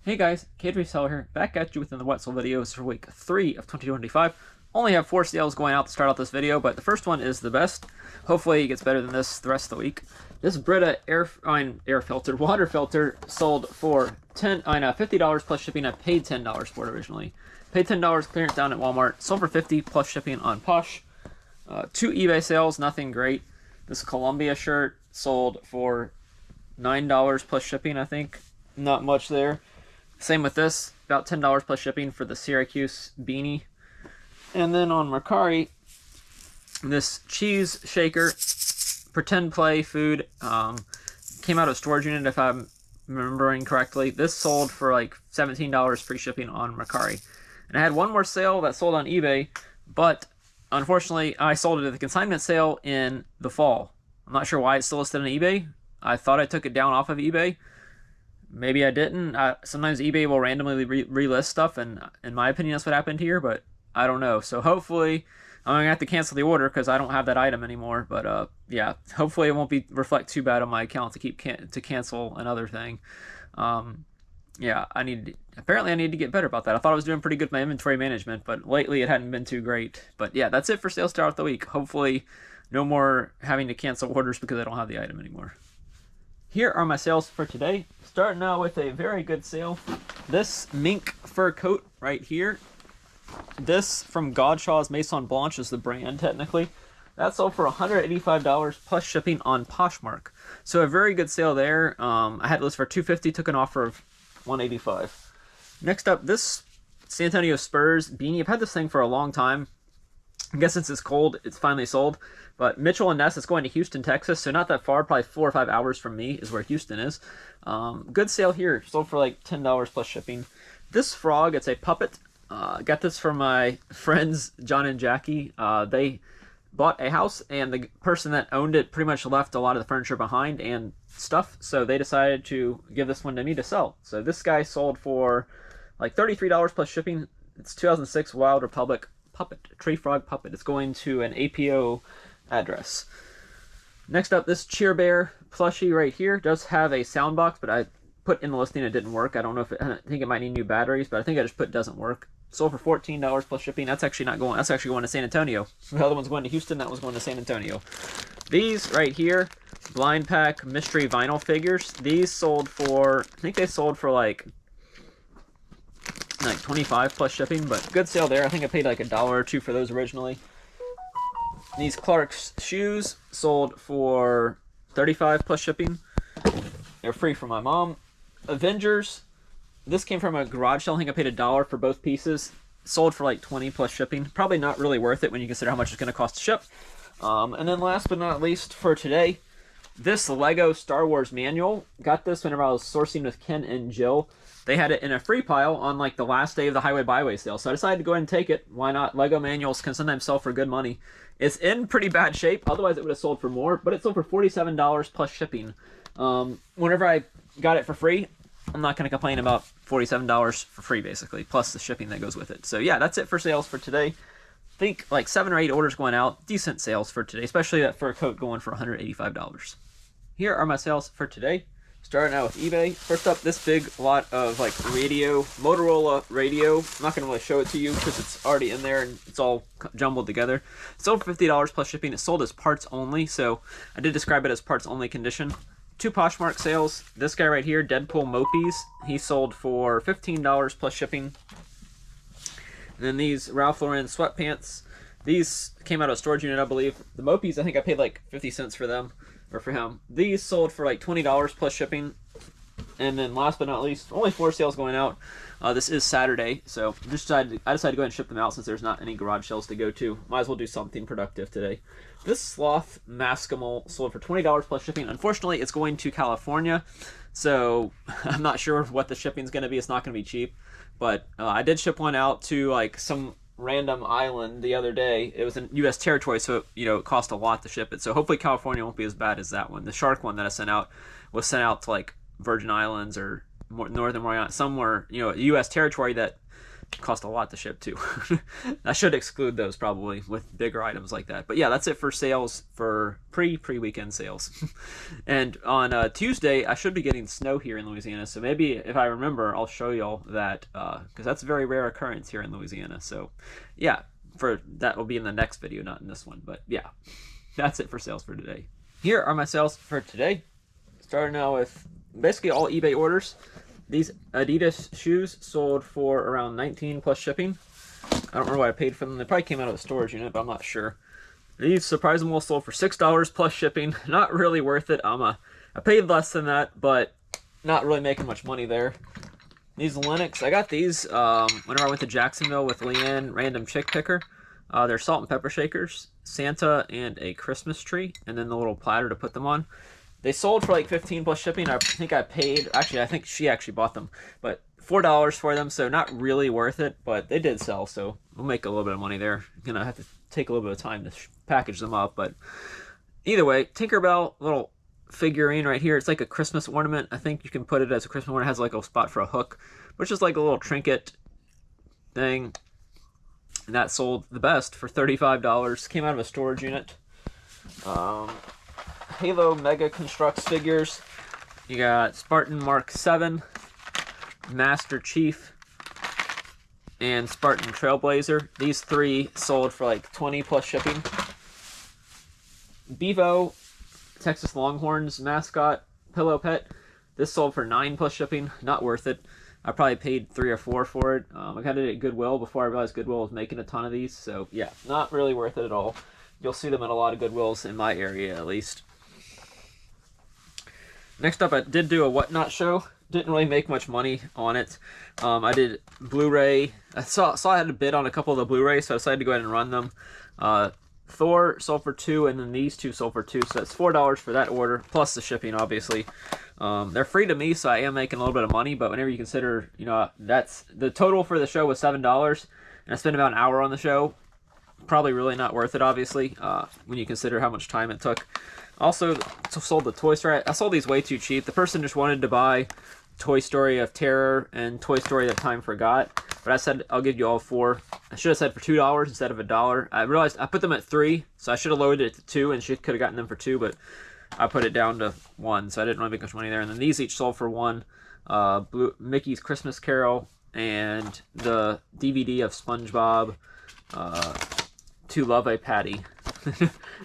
Hey guys, Seller here, back at you with the What Sold videos for week 3 of 2025. Only have 4 sales going out to start out this video, but the first one is the best. Hopefully it gets better than this the rest of the week. This Brita water filter sold for $50 plus shipping. I paid $10 for it originally. Paid $10 clearance down at Walmart. Sold for $50 plus shipping on Posh. 2 eBay sales, nothing great. This Columbia shirt sold for $9 plus shipping, I think. Not much there. Same with this, about $10 plus shipping for the Syracuse beanie. And then on Mercari, this cheese shaker, pretend play food, came out of storage unit if I'm remembering correctly. This sold for like $17 free shipping on Mercari. And I had one more sale that sold on eBay, but unfortunately I sold it at the consignment sale in the fall. I'm not sure why it's still listed on eBay. I thought I took it down off of eBay. Maybe I didn't. Sometimes eBay will randomly relist stuff, and in my opinion, that's what happened here, but I don't know. So hopefully, I'm going to have to cancel the order because I don't have that item anymore. But yeah, hopefully it won't reflect too bad on my account to cancel another thing. Yeah, apparently I need to get better about that. I thought I was doing pretty good with my inventory management, but lately it hadn't been too great. But yeah, that's it for sales start of the week. Hopefully, no more having to cancel orders because I don't have the item anymore. Here are my sales for today. Starting out with a very good sale. This mink fur coat right here. This from Godshaw's Maison Blanche is the brand technically. That sold for $185 plus shipping on Poshmark. So a very good sale there. I had it listed for $250, took an offer of $185. Next up, this San Antonio Spurs beanie. I've had this thing for a long time. I guess since it's cold, it's finally sold. But Mitchell & Ness is going to Houston, Texas, so not that far, probably 4 or 5 hours from me is where Houston is. Good sale here, sold for like $10 plus shipping. This frog, it's a puppet. Got this from my friends John and Jackie. They bought a house, and the person that owned it pretty much left a lot of the furniture behind and stuff, so they decided to give this one to me to sell. So this guy sold for like $33 plus shipping. It's 2006 Wild Republic puppet, tree frog puppet. It's going to an APO address. Next up, this Cheer Bear plushie right here does have a sound box, but I put in the listing it didn't work. I don't know if I think it might need new batteries, but I think I just put doesn't work. Sold for $14 plus shipping. That's actually not going. That's actually going to San Antonio. The other one's going to Houston. That one's going to San Antonio. These right here, blind pack mystery vinyl figures. These sold for, I think they sold for like 25 plus shipping, but good sale there. I think I paid like $1 or $2 for those originally. These Clark's shoes sold for $35 plus shipping. They're free from my mom. Avengers, this came from a garage sale. I think I paid $1 for both pieces. Sold for like $20 plus shipping. Probably not really worth it when you consider how much it's going to cost to ship. And then last but not least for today, this Lego Star Wars manual. Got this whenever I was sourcing with Ken and Jill. They had it in a free pile on like the last day of the Highway Byway sale. So I decided to go ahead and take it. Why not? Lego manuals can sometimes sell for good money. It's in pretty bad shape. Otherwise it would have sold for more, but it sold for $47 plus shipping. Whenever I got it for free, I'm not going to complain about $47 for free basically, plus the shipping that goes with it. So yeah, that's it for sales for today. I think like 7 or 8 orders going out. Decent sales for today, especially that fur coat going for $185. Here are my sales for today. Starting out with eBay. First up, this big lot of like radio, Motorola radio. I'm not going to really show it to you because it's already in there and it's all jumbled together. It sold for $50 plus shipping. It sold as parts only, so I did describe it as parts only condition. 2 Poshmark sales. This guy right here, Deadpool Mopies, he sold for $15 plus shipping. And then these Ralph Lauren sweatpants. These came out of a storage unit, I believe. The Mopies, I think I paid like 50 cents for them. Or for him. These sold for like $20 plus shipping. And then last but not least, only 4 sales going out. This is Saturday, so I decided to go ahead and ship them out since there's not any garage sales to go to. Might as well do something productive today. This Sloth Maskimal sold for $20 plus shipping. Unfortunately, it's going to California, so I'm not sure what the shipping's going to be. It's not going to be cheap, but I did ship one out to like some random island the other day. It was in U.S. territory, so it cost a lot to ship it. So hopefully California won't be as bad as that one. The shark one that I sent out was sent out to like Virgin Islands or Northern Mariana, somewhere, U.S. territory that cost a lot to ship too. I should exclude those probably with bigger items like that. But yeah, that's it for sales for pre-weekend sales. And on Tuesday, I should be getting snow here in Louisiana. So maybe if I remember, I'll show y'all that because that's a very rare occurrence here in Louisiana. So yeah, that will be in the next video, not in this one. But yeah, that's it for sales for today. Here are my sales for today. Starting now with basically all eBay orders. These Adidas shoes sold for around $19 plus shipping. I don't remember what I paid for them. They probably came out of the storage unit, but I'm not sure. These surprisingly sold for $6 plus shipping. Not really worth it. I paid less than that, but not really making much money there. These Linux, I got these whenever I went to Jacksonville with Leanne, random chick picker. They're salt and pepper shakers, Santa, and a Christmas tree, and then the little platter to put them on. They sold for like $15 plus shipping. I think I paid, actually, I think she actually bought them, but $4 for them, so not really worth it, but they did sell, so we'll make a little bit of money there. Gonna have to take a little bit of time to package them up, but either way, Tinkerbell little figurine right here. It's like a Christmas ornament. I think you can put it as a Christmas ornament. It has like a spot for a hook, which is like a little trinket thing, and that sold the best for $35. Came out of a storage unit. Halo Mega Constructs figures. You got Spartan Mark 7, Master Chief, and Spartan Trailblazer. These three sold for like $20 plus shipping. Bevo, Texas Longhorns mascot pillow pet. This sold for $9 plus shipping. Not worth it. I probably paid $3 or $4 for it. I got it at Goodwill before I realized Goodwill was making a ton of these. So yeah, not really worth it at all. You'll see them at a lot of Goodwills in my area at least. Next up, I did do a Whatnot show. Didn't really make much money on it. I did Blu-ray. I saw I had a bid on a couple of the Blu-rays, so I decided to go ahead and run them. Thor sold for $2, and then these two sold for $2, so that's $4 for that order, plus the shipping, obviously. They're free to me, so I am making a little bit of money, but whenever you consider, you know, that's the total for the show was $7, and I spent about an hour on the show. Probably really not worth it, obviously, when you consider how much time it took. Also, sold the Toy Story. I sold these way too cheap. The person just wanted to buy Toy Story of Terror and Toy Story That Time Forgot, but I said I'll give you all 4. I should have said for $2 instead of $1. I realized I put them at 3, so I should have lowered it to 2, and she could have gotten them for 2, but I put it down to 1, so I didn't really make much money there. And then these each sold for 1. Mickey's Christmas Carol and the DVD of SpongeBob, To Love a Patty.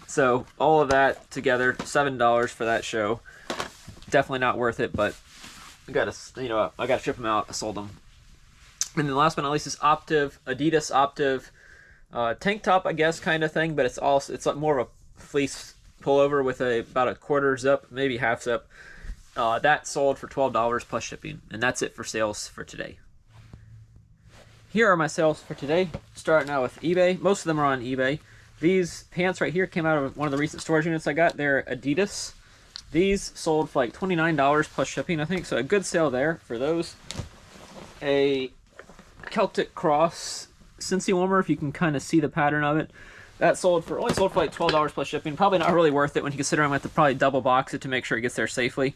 So all of that together, $7 for that show. Definitely not worth it, but I gotta ship them out. I sold them. And then last but not least is Optiv, Adidas Optiv tank top, I guess, kind of thing, but it's like more of a fleece pullover with about a quarter zip, maybe half zip. That sold for $12 plus shipping, and that's it for sales for today. Here are my sales for today, starting out with eBay. Most of them are on eBay. These pants right here came out of one of the recent storage units I got. They're Adidas. These sold for like $29 plus shipping, I think, so a good sale there for those. A Celtic Cross Cincy warmer, if you can kind of see the pattern of it. That only sold for like $12 plus shipping. Probably not really worth it when you consider I'm going to have to probably double box it to make sure it gets there safely.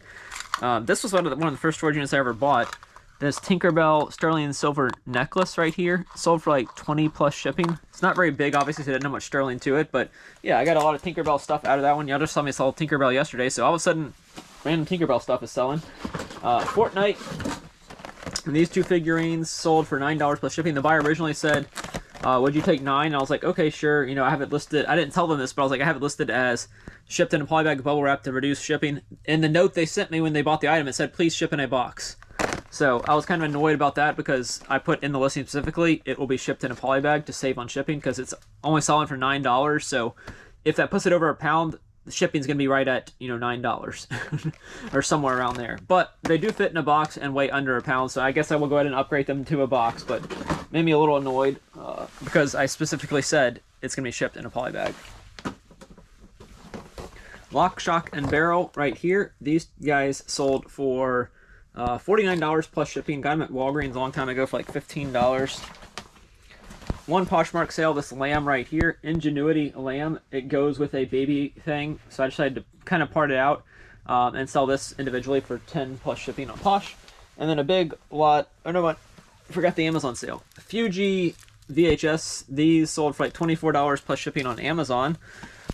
This was one of the first storage units I ever bought. This Tinkerbell sterling and silver necklace right here sold for like $20 plus shipping. It's not very big, obviously, so it didn't have much sterling to it, but yeah, I got a lot of Tinkerbell stuff out of that one. Y'all just saw me sell Tinkerbell yesterday, so all of a sudden, random Tinkerbell stuff is selling. Fortnite, and these two figurines sold for $9 plus shipping. The buyer originally said, would you take 9? And I was like, okay, sure. You know, I have it listed. I didn't tell them this, but I was like, I have it listed as shipped in a polybag bubble wrap to reduce shipping. In the note they sent me when they bought the item, it said, please ship in a box. So I was kind of annoyed about that because I put in the listing specifically, it will be shipped in a polybag to save on shipping because it's only selling for $9. So if that puts it over £1, the shipping's going to be right at, you know, $9 or somewhere around there. But they do fit in a box and weigh under £1, so I guess I will go ahead and upgrade them to a box, but made me a little annoyed because I specifically said it's going to be shipped in a polybag. Lock, Shock, and Barrel right here. These guys sold for $49 plus shipping. Got them at Walgreens a long time ago for like $15. One Poshmark sale, this lamb right here, Ingenuity lamb. It goes with a baby thing, so I decided to kind of part it out and sell this individually for $10 plus shipping on Posh. And then a big lot, oh no, what? forgot the Amazon sale. Fuji VHS, these sold for like $24 plus shipping on Amazon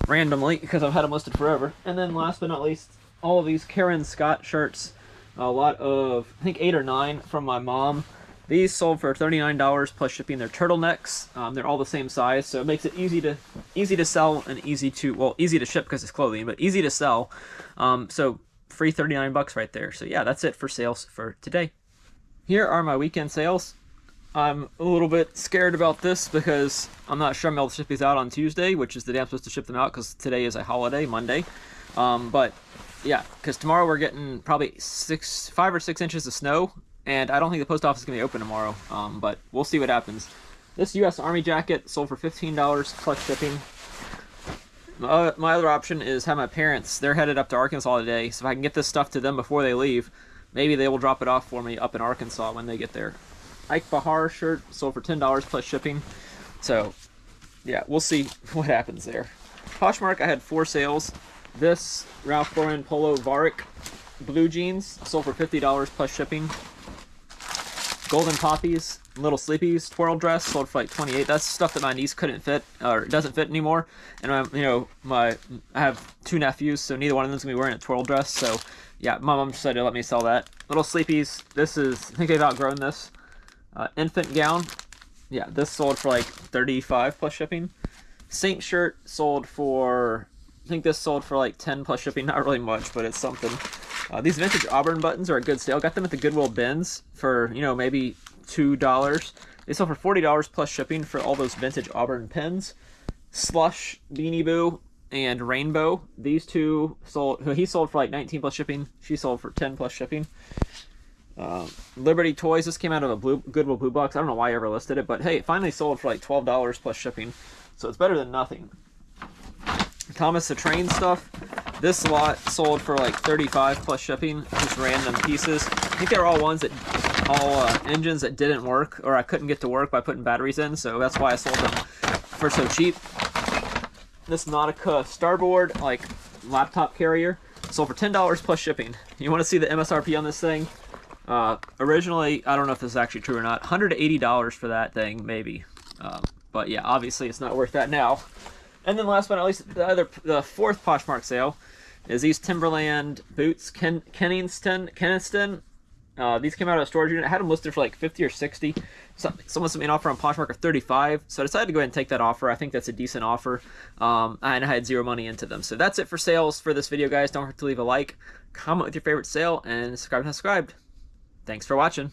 randomly because I've had them listed forever. And then last but not least, all of these Karen Scott shirts, a lot of, I think 8 or 9 from my mom. These sold for $39 plus shipping. They're turtlenecks. They're all the same size, so it makes it easy to sell and easy to ship because it's clothing, but easy to sell. So free 39 bucks right there. So yeah, that's it for sales for today. Here are my weekend sales. I'm a little bit scared about this because I'm not sure I'm able to ship these out on Tuesday, which is the day I'm supposed to ship them out because today is a holiday, Monday. But yeah, because tomorrow we're getting probably 5 or 6 inches of snow, and I don't think the post office is going to be open tomorrow, but we'll see what happens. This U.S. Army jacket sold for $15 plus shipping. My other option is have my parents. They're headed up to Arkansas today, so if I can get this stuff to them before they leave, maybe they will drop it off for me up in Arkansas when they get there. Ike Bahar shirt sold for $10 plus shipping. So, yeah, we'll see what happens there. Poshmark, I had 4 sales. This Ralph Lauren Polo Varick blue jeans sold for $50 plus shipping. Golden Poppies Little Sleepies twirl dress sold for like $28. That's stuff that my niece couldn't fit or doesn't fit anymore. And I have 2 nephews, so neither one of them's gonna be wearing a twirl dress. So yeah, my mom decided to let me sell that. Little Sleepies. This is, I think they've outgrown this. Infant gown. Yeah, this sold for like $35 plus shipping. Saint shirt sold for, I think this sold for like $10 plus shipping. Not really much, but it's something. These vintage Auburn buttons are a good sale. Got them at the Goodwill bins for, maybe $2. They sold for $40 plus shipping for all those vintage Auburn pins. Slush, Beanie Boo, and Rainbow. These 2 sold, he sold for like $19 plus shipping. She sold for $10 plus shipping. Liberty Toys, this came out of a Goodwill Blue Box. I don't know why I ever listed it, but hey, it finally sold for like $12 plus shipping, so it's better than nothing. Thomas the Train stuff, this lot sold for like $35 plus shipping, just random pieces. I think they were all engines that didn't work, or I couldn't get to work by putting batteries in, so that's why I sold them for so cheap. This Nautica Starboard, like laptop carrier, sold for $10 plus shipping. You want to see the MSRP on this thing? Originally, I don't know if this is actually true or not, $180 for that thing, maybe. But yeah, obviously it's not worth that now. And then last but not least, the 4th Poshmark sale is these Timberland boots, Keniston. These came out of a storage unit. I had them listed for like 50 or 60. Someone sent me an offer on Poshmark of 35, so I decided to go ahead and take that offer. I think that's a decent offer, and I had 0 money into them. So that's it for sales for this video, guys. Don't forget to leave a like, comment with your favorite sale, and subscribe if not subscribed. Thanks for watching.